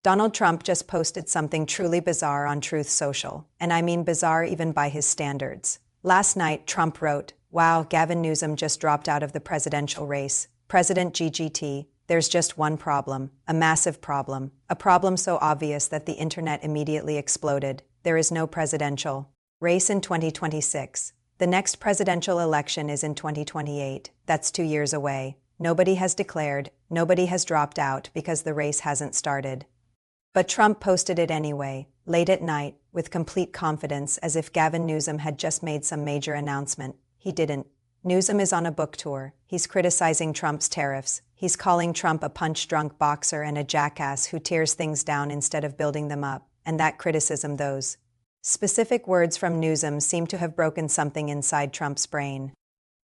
Donald Trump just posted something truly bizarre on Truth Social, and I mean bizarre even by his standards. Last night, Trump wrote, "Wow, Gavin Newsom just dropped out of the presidential race. President GGT, there's just one problem, a massive problem, a problem so obvious that the internet immediately exploded. There is no presidential race in 2026. The next presidential election is in 2028. That's 2 years away. Nobody has declared, nobody has dropped out because the race hasn't started." But Trump posted it anyway, late at night, with complete confidence, as if Gavin Newsom had just made some major announcement. He didn't. Newsom is on a book tour. He's criticizing Trump's tariffs. He's calling Trump a punch-drunk boxer and a jackass who tears things down instead of building them up, and that criticism, those specific words from Newsom, seem to have broken something inside Trump's brain.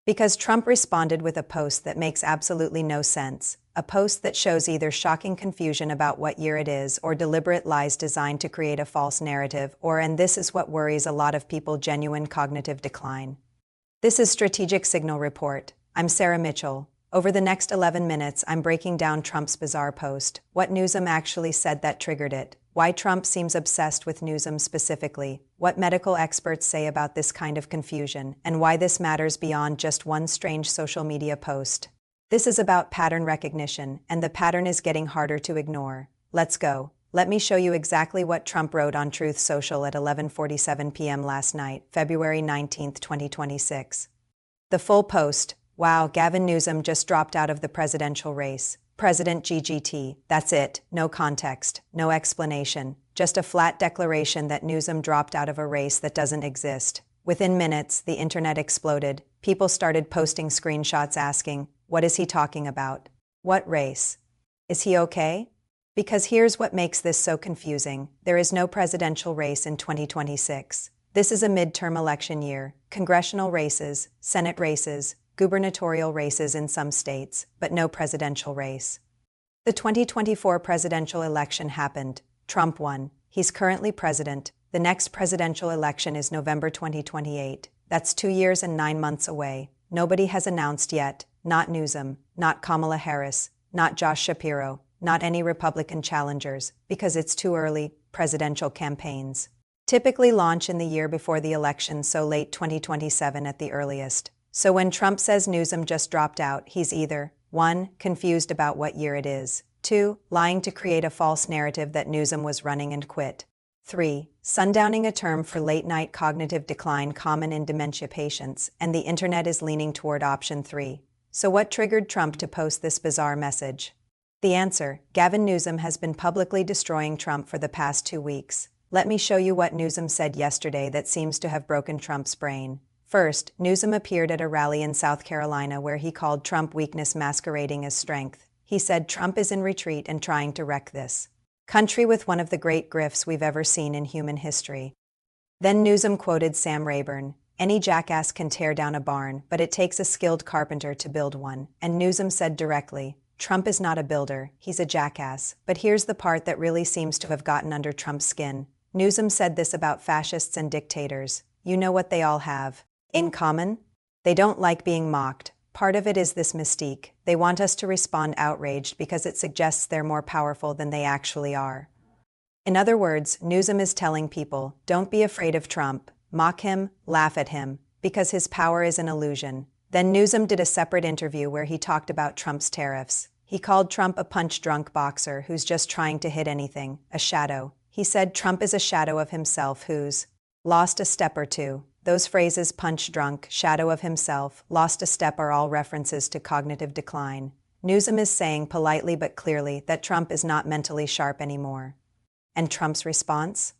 Because Trump responded with a post that makes absolutely no sense, a post that shows either shocking confusion about what year it is or deliberate lies designed to create a false narrative, or, and this is what worries a lot of people, genuine cognitive decline. This is Strategic Signal Report. I'm Sarah Mitchell. Over the next 11 minutes, I'm breaking down Trump's bizarre post, what Newsom actually said that triggered it, why Trump seems obsessed with Newsom specifically, what medical experts say about this kind of confusion, and why this matters beyond just one strange social media post. This is about pattern recognition, and the pattern is getting harder to ignore. Let's go. Let me show you exactly what Trump wrote on Truth Social at 11:47 p.m. last night, February 19, 2026. The full post: "Wow, Gavin Newsom just dropped out of the presidential race. President GGT, that's it, no context, no explanation, just a flat declaration that Newsom dropped out of a race that doesn't exist." Within minutes, the internet exploded. People started posting screenshots asking, what is he talking about? What race? Is he okay? Because here's what makes this so confusing. There is no presidential race in 2026. This is a midterm election year, congressional races, Senate races, gubernatorial races in some states, but no presidential race. The 2024 presidential election happened. Trump won. He's currently president. The next presidential election is November 2028. That's 2 years and 9 months away. Nobody has announced yet. Not Newsom, not Kamala Harris, not Josh Shapiro, not any Republican challengers, because it's too early. Presidential campaigns typically launch in the year before the election, so late 2027 at the earliest. So when Trump says Newsom just dropped out, he's either 1. Confused about what year it is, 2. Lying to create a false narrative that Newsom was running and quit, 3. Sundowning, a term for late-night cognitive decline common in dementia patients, and the internet is leaning toward option 3. So what triggered Trump to post this bizarre message? The answer: Gavin Newsom has been publicly destroying Trump for the past 2 weeks. Let me show you what Newsom said yesterday that seems to have broken Trump's brain. First, Newsom appeared at a rally in South Carolina where he called Trump weakness masquerading as strength. He said Trump is in retreat and trying to wreck this country with one of the great grifts we've ever seen in human history. Then Newsom quoted Sam Rayburn, "Any jackass can tear down a barn, but it takes a skilled carpenter to build one." And Newsom said directly, Trump is not a builder, he's a jackass. But here's the part that really seems to have gotten under Trump's skin. Newsom said this about fascists and dictators. You know what they all have in common? They don't like being mocked. Part of it is this mystique. They want us to respond outraged because it suggests they're more powerful than they actually are. In other words, Newsom is telling people, don't be afraid of Trump. Mock him, laugh at him, because his power is an illusion. Then Newsom did a separate interview where he talked about Trump's tariffs. He called Trump a punch-drunk boxer who's just trying to hit anything, a shadow. He said Trump is a shadow of himself who's lost a step or two. Those phrases, punch-drunk, shadow of himself, lost a step, are all references to cognitive decline. Newsom is saying politely but clearly that Trump is not mentally sharp anymore. And Trump's response?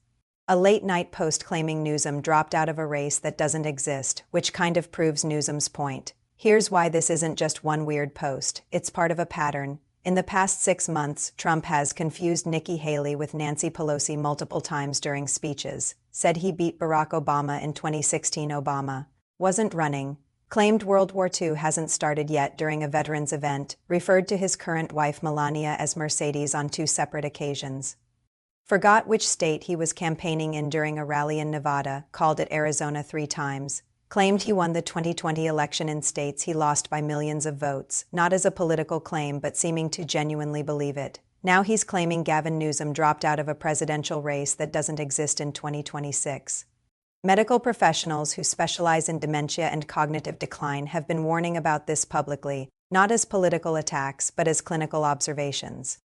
A late-night post claiming Newsom dropped out of a race that doesn't exist, which kind of proves Newsom's point. Here's why this isn't just one weird post. It's part of a pattern. In the past 6 months, Trump has confused Nikki Haley with Nancy Pelosi multiple times during speeches, said he beat Barack Obama in 2016. Obama wasn't running, claimed World War II hasn't started yet during a veterans event, referred to his current wife Melania as Mercedes on 2 separate occasions. Forgot which state he was campaigning in during a rally in Nevada, called it Arizona 3 times, claimed he won the 2020 election in states he lost by millions of votes, not as a political claim but seeming to genuinely believe it. Now he's claiming Gavin Newsom dropped out of a presidential race that doesn't exist in 2026. Medical professionals who specialize in dementia and cognitive decline have been warning about this publicly, not as political attacks, but as clinical observations.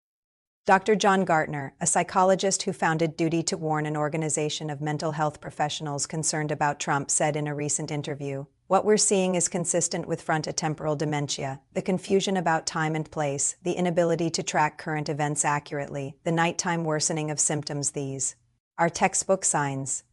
Dr. John Gartner, a psychologist who founded Duty to Warn, an organization of mental health professionals concerned about Trump, said in a recent interview, "What we're seeing is consistent with frontotemporal dementia, the confusion about time and place, the inability to track current events accurately, the nighttime worsening of symptoms. These are textbook signs."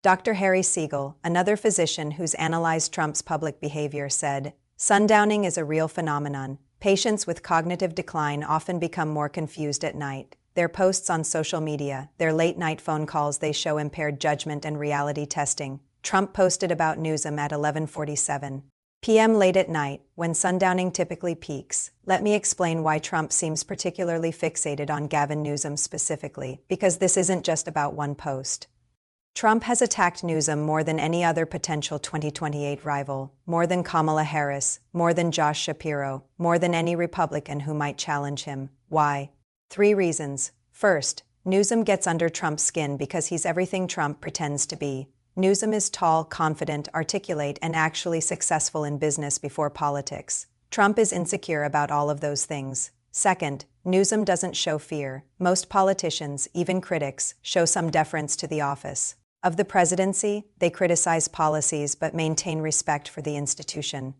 Dr. Harry Siegel, another physician who's analyzed Trump's public behavior, said, "Sundowning is a real phenomenon. Patients with cognitive decline often become more confused at night. Their posts on social media, their late-night phone calls, they show impaired judgment and reality testing." Trump posted about Newsom at 11:47 p.m. late at night, when sundowning typically peaks. Let me explain why Trump seems particularly fixated on Gavin Newsom specifically, because this isn't just about one post. Trump has attacked Newsom more than any other potential 2028 rival, more than Kamala Harris, more than Josh Shapiro, more than any Republican who might challenge him. Why? 3 reasons. First, Newsom gets under Trump's skin because he's everything Trump pretends to be. Newsom is tall, confident, articulate, and actually successful in business before politics. Trump is insecure about all of those things. Second, Newsom doesn't show fear. Most politicians, even critics, show some deference to the office of the presidency. They criticize policies but maintain respect for the institution.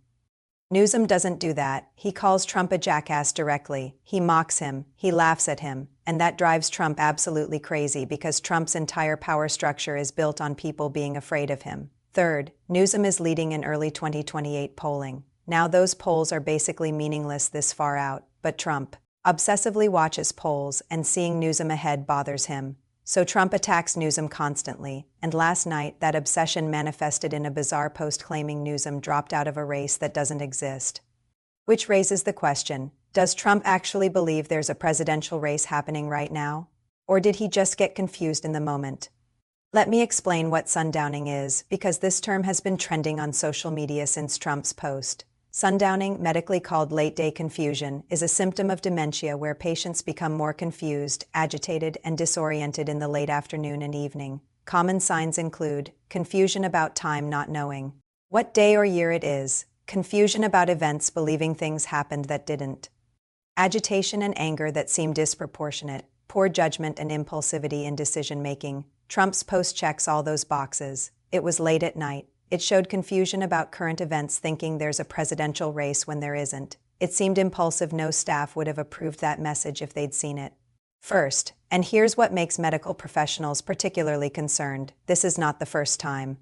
Newsom doesn't do that. He calls Trump a jackass directly. He mocks him. He laughs at him. And that drives Trump absolutely crazy because Trump's entire power structure is built on people being afraid of him. Third, Newsom is leading in early 2028 polling. Now those polls are basically meaningless this far out, but Trump obsessively watches polls, and seeing Newsom ahead bothers him. So Trump attacks Newsom constantly, and last night that obsession manifested in a bizarre post claiming Newsom dropped out of a race that doesn't exist. Which raises the question, does Trump actually believe there's a presidential race happening right now? Or did he just get confused in the moment? Let me explain what sundowning is, because this term has been trending on social media since Trump's post. Sundowning, medically called late-day confusion, is a symptom of dementia where patients become more confused, agitated, and disoriented in the late afternoon and evening. Common signs include confusion about time, not knowing what day or year it is, confusion about events, believing things happened that didn't, agitation and anger that seem disproportionate, poor judgment and impulsivity in decision-making. Trump's post checks all those boxes. It was late at night. It showed confusion about current events, thinking there's a presidential race when there isn't. It seemed impulsive. No staff would have approved that message if they'd seen it. First, and here's what makes medical professionals particularly concerned, this is not the first time.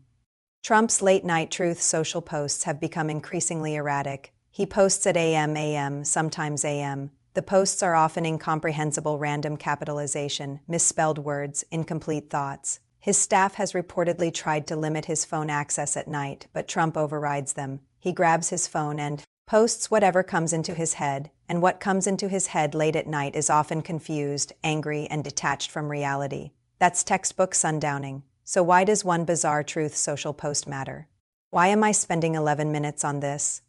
Trump's late-night Truth Social posts have become increasingly erratic. He posts at a.m., sometimes a.m. The posts are often incomprehensible, random capitalization, misspelled words, incomplete thoughts. His staff has reportedly tried to limit his phone access at night, but Trump overrides them. He grabs his phone and posts whatever comes into his head, and what comes into his head late at night is often confused, angry, and detached from reality. That's textbook sundowning. So why does one bizarre Truth Social post matter? Why am I spending 11 minutes on this?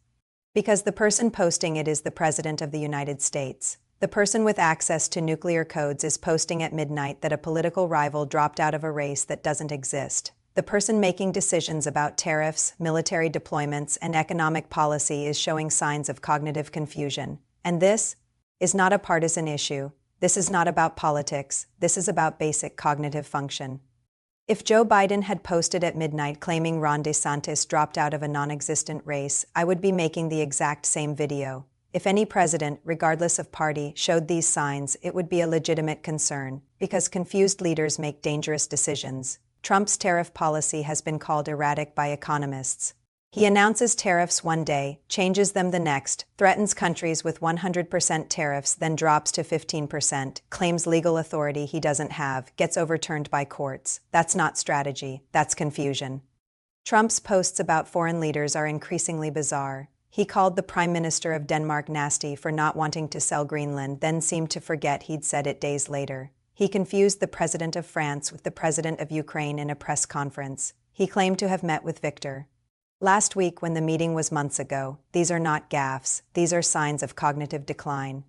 Because the person posting it is the President of the United States. The person with access to nuclear codes is posting at midnight that a political rival dropped out of a race that doesn't exist. The person making decisions about tariffs, military deployments, and economic policy is showing signs of cognitive confusion. And this is not a partisan issue. This is not about politics. This is about basic cognitive function. If Joe Biden had posted at midnight claiming Ron DeSantis dropped out of a non-existent race, I would be making the exact same video. If any president, regardless of party, showed these signs, it would be a legitimate concern, because confused leaders make dangerous decisions. Trump's tariff policy has been called erratic by economists. He announces tariffs one day, changes them the next, threatens countries with 100% tariffs, then drops to 15%, claims legal authority he doesn't have, gets overturned by courts. That's not strategy, that's confusion. Trump's posts about foreign leaders are increasingly bizarre. He called the Prime Minister of Denmark nasty for not wanting to sell Greenland, then seemed to forget he'd said it days later. He confused the President of France with the President of Ukraine in a press conference. He claimed to have met with Victor last week when the meeting was months ago. These are not gaffes. These are signs of cognitive decline.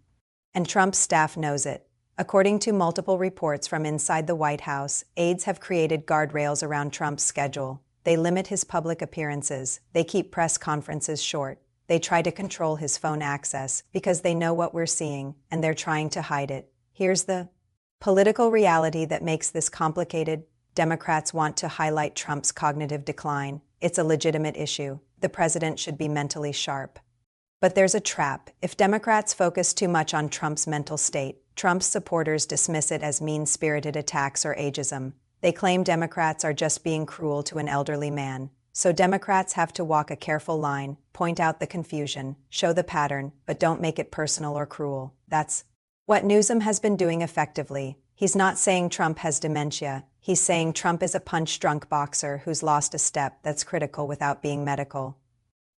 And Trump's staff knows it. According to multiple reports from inside the White House, aides have created guardrails around Trump's schedule. They limit his public appearances. They keep press conferences short. They try to control his phone access because they know what we're seeing, and they're trying to hide it. Here's the political reality that makes this complicated. Democrats want to highlight Trump's cognitive decline. It's a legitimate issue. The president should be mentally sharp. But there's a trap. If Democrats focus too much on Trump's mental state, Trump's supporters dismiss it as mean-spirited attacks or ageism. They claim Democrats are just being cruel to an elderly man. So Democrats have to walk a careful line, point out the confusion, show the pattern, but don't make it personal or cruel. That's what Newsom has been doing effectively. He's not saying Trump has dementia. He's saying Trump is a punch-drunk boxer who's lost a step that's critical without being medical.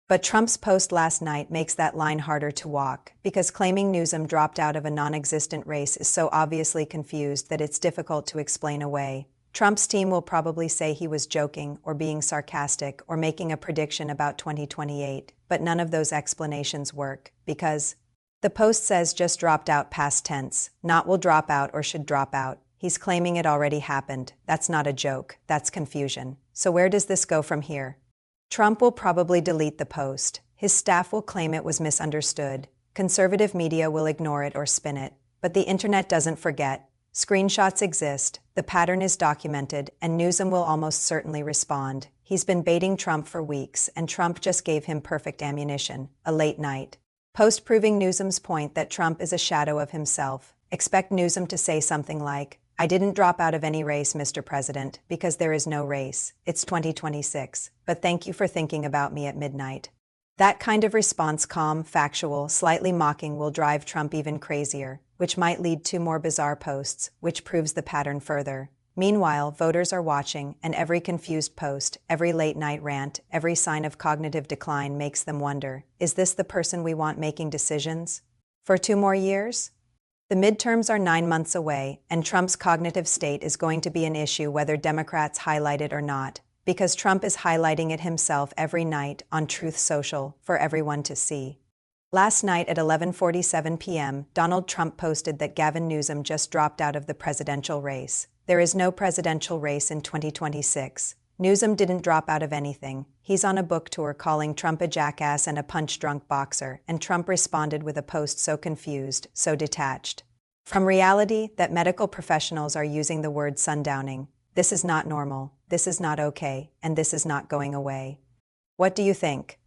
But Trump's post last night makes that line harder to walk, because claiming Newsom dropped out of a non-existent race is so obviously confused that it's difficult to explain away. Trump's team will probably say he was joking or being sarcastic or making a prediction about 2028, but none of those explanations work, because the post says just dropped out past tense, not will drop out or should drop out. He's claiming it already happened. That's not a joke. That's confusion. So where does this go from here? Trump will probably delete the post. His staff will claim it was misunderstood. Conservative media will ignore it or spin it. But the internet doesn't forget. Screenshots exist, the pattern is documented, and Newsom will almost certainly respond. He's been baiting Trump for weeks, and Trump just gave him perfect ammunition, a late night post proving Newsom's point that Trump is a shadow of himself. Expect Newsom to say something like, "I didn't drop out of any race, Mr. President, because there is no race. It's 2026, but thank you for thinking about me at midnight." That kind of response, calm, factual, slightly mocking, will drive Trump even crazier, which might lead to more bizarre posts, which proves the pattern further. Meanwhile, voters are watching, and every confused post, every late-night rant, every sign of cognitive decline makes them wonder, is this the person we want making decisions? For 2 more years? The midterms are 9 months away, and Trump's cognitive state is going to be an issue whether Democrats highlight it or not, because Trump is highlighting it himself every night on Truth Social for everyone to see. Last night at 11:47 p.m., Donald Trump posted that Gavin Newsom just dropped out of the presidential race. There is no presidential race in 2026. Newsom didn't drop out of anything. He's on a book tour calling Trump a jackass and a punch-drunk boxer, and Trump responded with a post so confused, so detached from reality that medical professionals are using the word sundowning. This is not normal, this is not okay, and this is not going away. What do you think?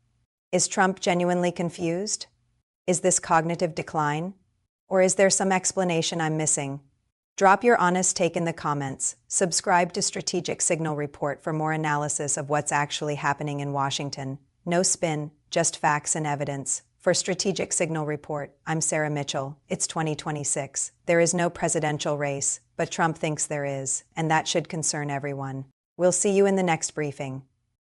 Is Trump genuinely confused? Is this cognitive decline? Or is there some explanation I'm missing? Drop your honest take in the comments. Subscribe to Strategic Signal Report for more analysis of what's actually happening in Washington. No spin, just facts and evidence. For Strategic Signal Report, I'm Sarah Mitchell. It's 2026. There is no presidential race, but Trump thinks there is, and that should concern everyone. We'll see you in the next briefing.